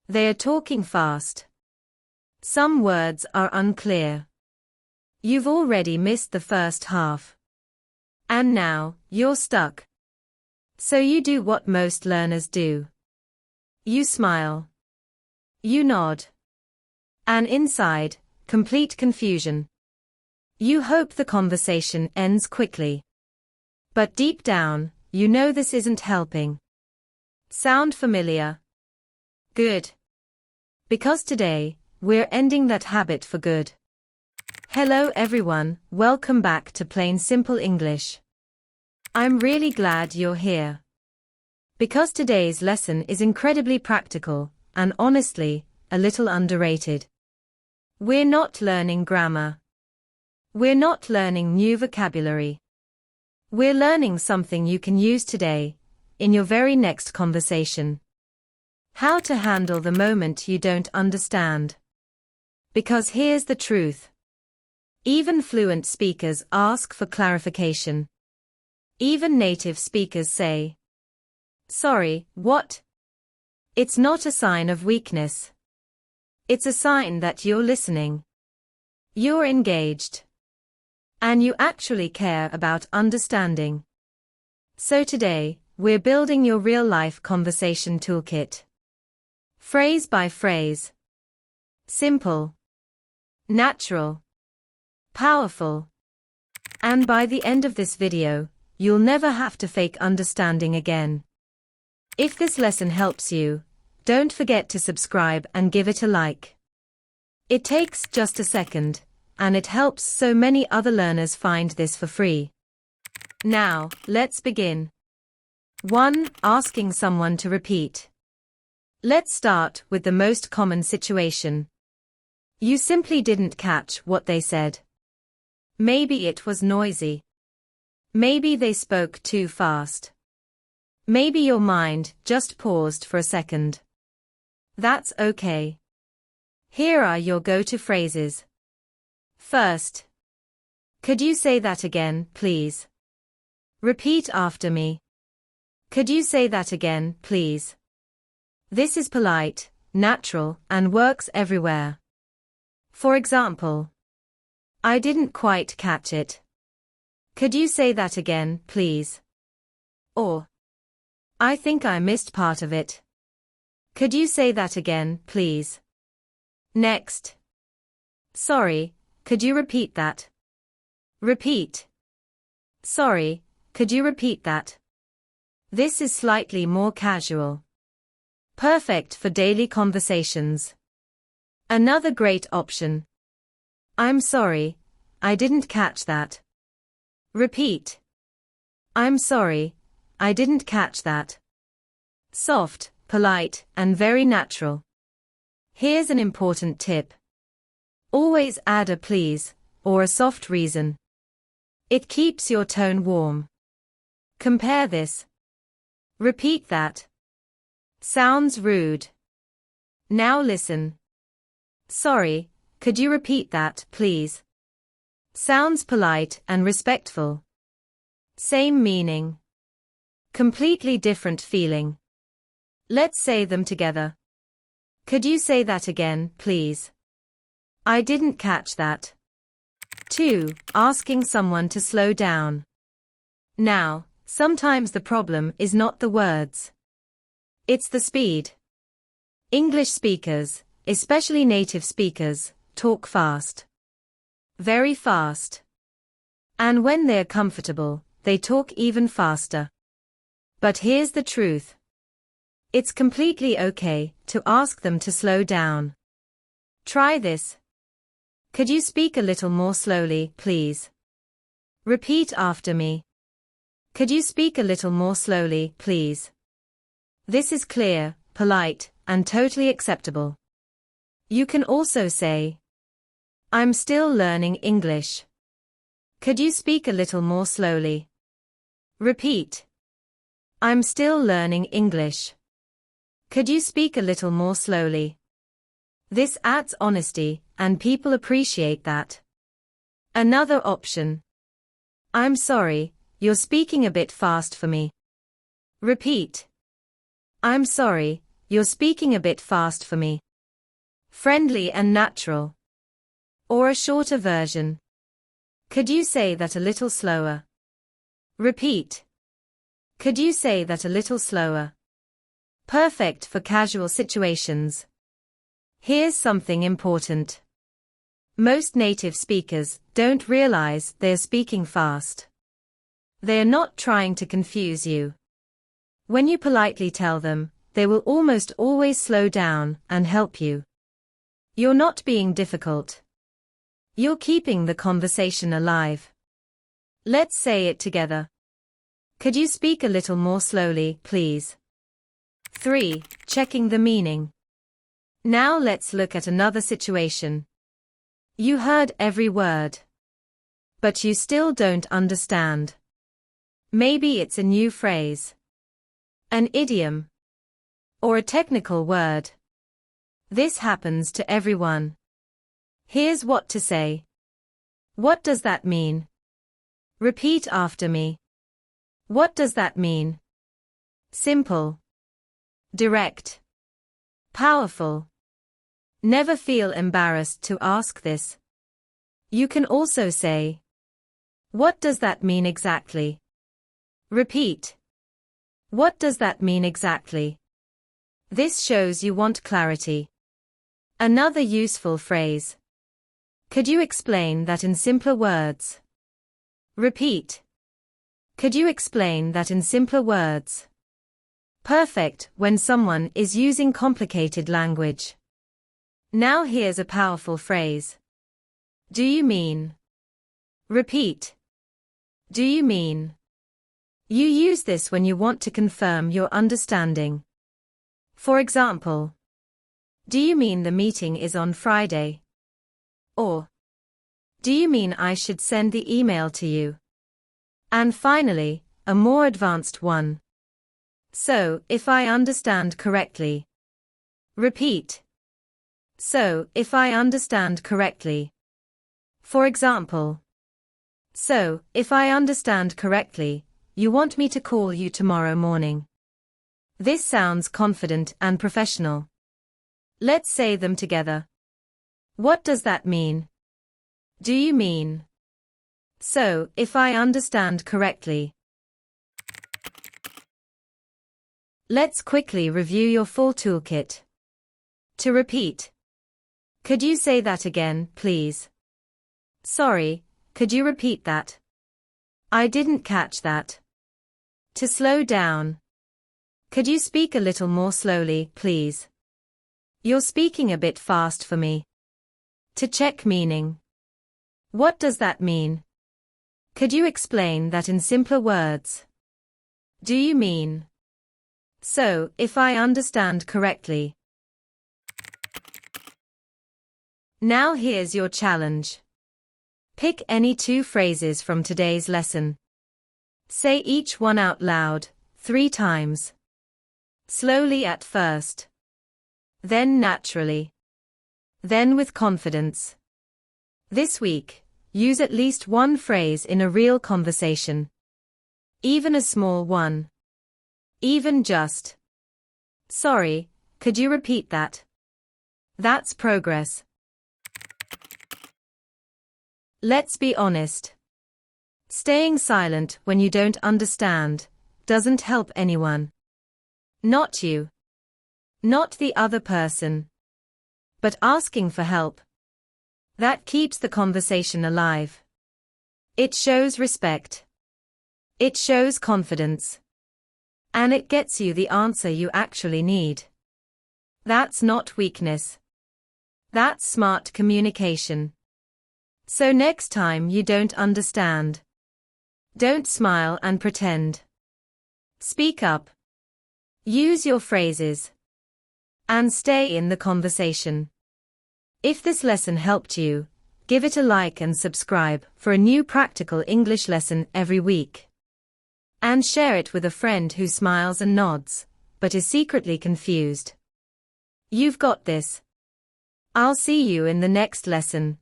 They are talking fast. Some words are unclear. You've already missed the first half. And now, you're stuck. So you do what most learners do. You smile. You nod. And inside, complete confusion. You hope the conversation ends quickly. But deep down, you know this isn't helping. Sound familiar? Good. Because today, we're ending that habit for good. Hello everyone, welcome back to Plain Simple English. I'm really glad you're here. Because today's lesson is incredibly practical, and honestly, a little underrated. We're not learning grammar. We're not learning new vocabulary. We're learning something you can use today, in your very next conversation. How to handle the moment you don't understand. Because here's the truth. Even fluent speakers ask for clarification. Even native speakers say, "Sorry, what?" It's not a sign of weakness. It's a sign that you're listening. You're engaged. And you actually care about understanding. So today, we're building your real-life conversation toolkit. Phrase by phrase. Simple. Natural. Powerful. And by the end of this video, you'll never have to fake understanding again. If this lesson helps you, don't forget to subscribe and give it a like. It takes just a second, and it helps so many other learners find this for free. Now, let's begin. 1. Asking someone to repeat. Let's start with the most common situation. You simply didn't catch what they said. Maybe it was noisy. Maybe they spoke too fast. Maybe your mind just paused for a second. That's okay. Here are your go-to phrases. First. Could you say that again, please? Repeat after me. Could you say that again, please? This is polite, natural, and works everywhere. For example, I didn't quite catch it. Could you say that again, please? Or, I think I missed part of it. Could you say that again, please? Next. Sorry, could you repeat that? Repeat. Sorry, could you repeat that? This is slightly more casual. Perfect for daily conversations. Another great option. I'm sorry, I didn't catch that. Repeat. I'm sorry, I didn't catch that. Soft, polite, and very natural. Here's an important tip. Always add a please, or a soft reason. It keeps your tone warm. Compare this. Repeat that. Sounds rude. Now listen. Sorry, could you repeat that, please? Sounds polite and respectful. Same meaning. Completely different feeling. Let's say them together. Could you say that again, please? I didn't catch that. 2. Asking someone to slow down. Now, sometimes the problem is not the words. It's the speed. English speakers, especially native speakers, talk fast. Very fast. And when they're comfortable, they talk even faster. But here's the truth. It's completely okay to ask them to slow down. Try this. Could you speak a little more slowly, please? Repeat after me. Could you speak a little more slowly, please? This is clear, polite, and totally acceptable. You can also say, I'm still learning English. Could you speak a little more slowly? Repeat. I'm still learning English. Could you speak a little more slowly? This adds honesty, and people appreciate that. Another option. I'm sorry, you're speaking a bit fast for me. Repeat. I'm sorry, you're speaking a bit fast for me. Friendly and natural. Or a shorter version. Could you say that a little slower? Repeat. Could you say that a little slower? Perfect for casual situations. Here's something important. Most native speakers don't realize they're speaking fast. They're not trying to confuse you. When you politely tell them, they will almost always slow down and help you. You're not being difficult. You're keeping the conversation alive. Let's say it together. Could you speak a little more slowly, please? 3. Checking the meaning. Now let's look at another situation. You heard every word. But you still don't understand. Maybe it's a new phrase. An idiom. Or a technical word. This happens to everyone. Here's what to say. What does that mean? Repeat after me. What does that mean? Simple. Direct. Powerful. Never feel embarrassed to ask this. You can also say, what does that mean exactly? Repeat. What does that mean exactly? This shows you want clarity. Another useful phrase. Could you explain that in simpler words? Repeat. Could you explain that in simpler words? Perfect when someone is using complicated language. Now here's a powerful phrase. Do you mean? Repeat. Do you mean? You use this when you want to confirm your understanding. For example, do you mean the meeting is on Friday? Or, do you mean I should send the email to you? And finally, a more advanced one. So, if I understand correctly. Repeat. So, if I understand correctly. For example. So, if I understand correctly, you want me to call you tomorrow morning. This sounds confident and professional. Let's say them together. What does that mean? Do you mean? So, if I understand correctly. Let's quickly review your full toolkit. To repeat. Could you say that again, please? Sorry, could you repeat that? I didn't catch that. To slow down. Could you speak a little more slowly, please? You're speaking a bit fast for me. To check meaning. What does that mean? Could you explain that in simpler words? Do you mean? So, if I understand correctly. Now here's your challenge. Pick any 2 phrases from today's lesson. Say each one out loud, 3 times. Slowly at first. Then naturally. Then with confidence. This week, use at least 1 phrase in a real conversation. Even a small one. Even just. Sorry, could you repeat that? That's progress. Let's be honest. Staying silent when you don't understand doesn't help anyone. Not you. Not the other person. But asking for help. That keeps the conversation alive. It shows respect. It shows confidence. And it gets you the answer you actually need. That's not weakness. That's smart communication. So next time you don't understand, don't smile and pretend. Speak up. Use your phrases. And stay in the conversation. If this lesson helped you, give it a like and subscribe for a new practical English lesson every week. And share it with a friend who smiles and nods, but is secretly confused. You've got this. I'll see you in the next lesson.